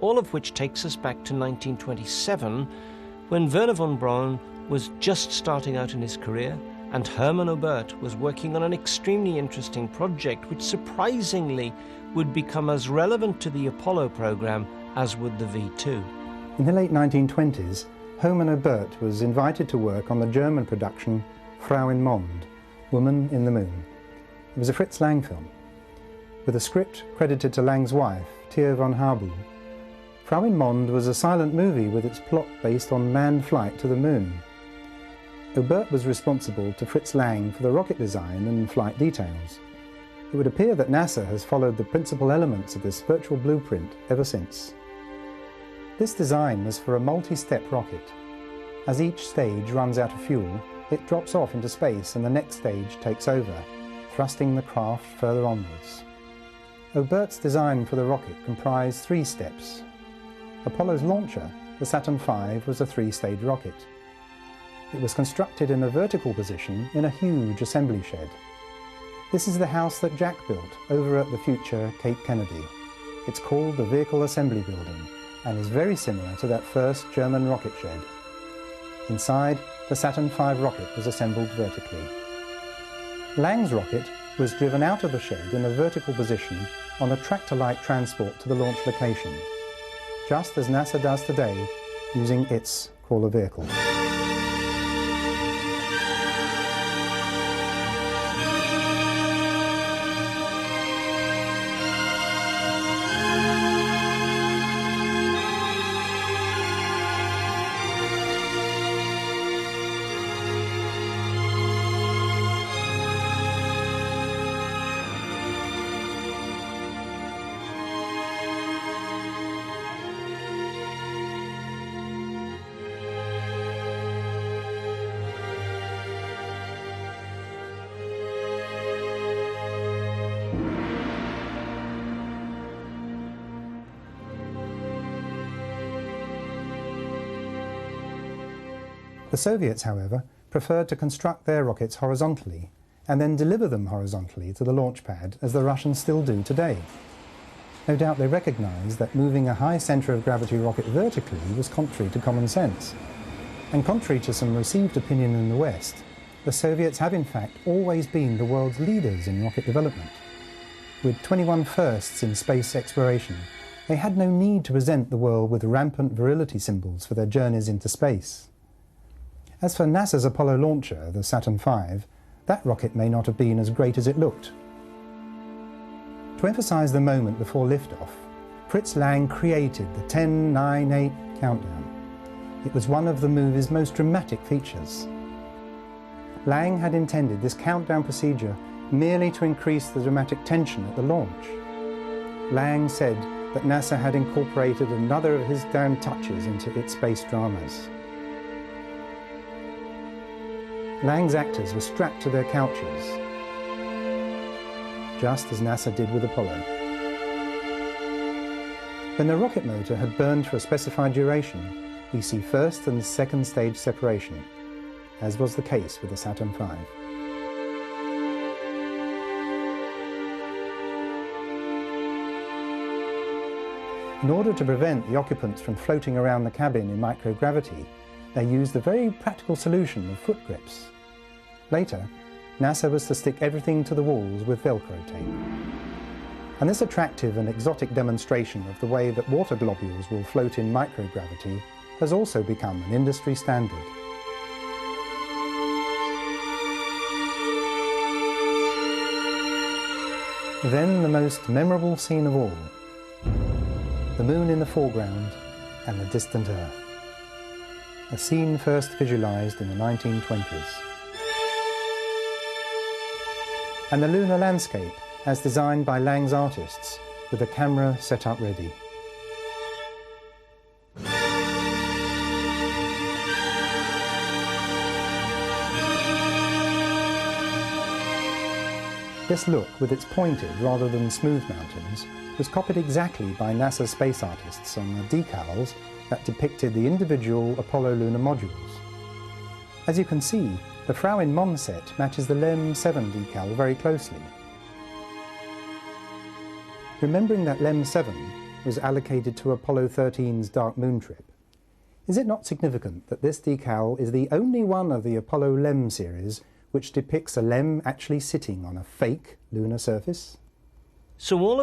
all of which takes us back to 1927, when Werner von Braun was just starting out in his career, and Hermann Oberth was working on an extremely interesting project which surprisingly would become as relevant to the Apollo program as would the V2. In the late 1920s, Hermann Oberth was invited to work on the German production Frau in Mond, Woman in the Moon. It was a Fritz Lang film. With a script credited to Lang's wife, Thea von Harbou, Frau in Mond was a silent movie with its plot based on manned flight to the moon. Oberth was responsible to Fritz Lang for the rocket design and flight details. It would appear that NASA has followed the principal elements of this virtual blueprint ever since. This design was for a multi-step rocket. As each stage runs out of fuel, it drops off into space and the next stage takes over, thrusting the craft further onwards. Oberth's design for the rocket comprised 3 steps. Apollo's launcher, the Saturn V, was a 3-stage rocket. It was constructed in a vertical position in a huge assembly shed. This is the house that Jack built over at the future Cape Kennedy. It's called the Vehicle Assembly Building and is very similar to that first German rocket shed. Inside, the Saturn V rocket was assembled vertically. Lang's rocket was driven out of the shed in a vertical position on a tractor-like transport to the launch location, just as NASA does today using its crawler vehicle. The Soviets, however, preferred to construct their rockets horizontally and then deliver them horizontally to the launch pad, as the Russians still do today. No doubt they recognized that moving a high centre of gravity rocket vertically was contrary to common sense. And contrary to some received opinion in the West, the Soviets have in fact always been the world's leaders in rocket development. With 21 firsts in space exploration, they had no need to present the world with rampant virility symbols for their journeys into space. As for NASA's Apollo launcher, the Saturn V, that rocket may not have been as great as it looked. To emphasize the moment before liftoff, Fritz Lang created the 10-9-8 countdown. It was one of the movie's most dramatic features. Lang had intended this countdown procedure merely to increase the dramatic tension at the launch. Lang said that NASA had incorporated another of his down touches into its space dramas. Lang's actors were strapped to their couches, just as NASA did with Apollo. When the rocket motor had burned for a specified duration, we see first and second stage separation, as was the case with the Saturn V. In order to prevent the occupants from floating around the cabin in microgravity, they used the very practical solution of foot grips. Later, NASA was to stick everything to the walls with Velcro tape. And this attractive and exotic demonstration of the way that water globules will float in microgravity has also become an industry standard. Then the most memorable scene of all, the moon in the foreground and the distant Earth. A scene first visualized in the 1920s. And the lunar landscape as designed by Lang's artists, with the camera set up ready. This look, with its pointed rather than smooth mountains, was copied exactly by NASA space artists on the decals that depicted the individual Apollo lunar modules. As you can see, the Frau in Mond set matches the LEM 7 decal very closely. Remembering that LEM 7 was allocated to Apollo 13's Dark Moon trip. Is it not significant that this decal is the only one of the Apollo LEM series which depicts a LEM actually sitting on a fake lunar surface? So all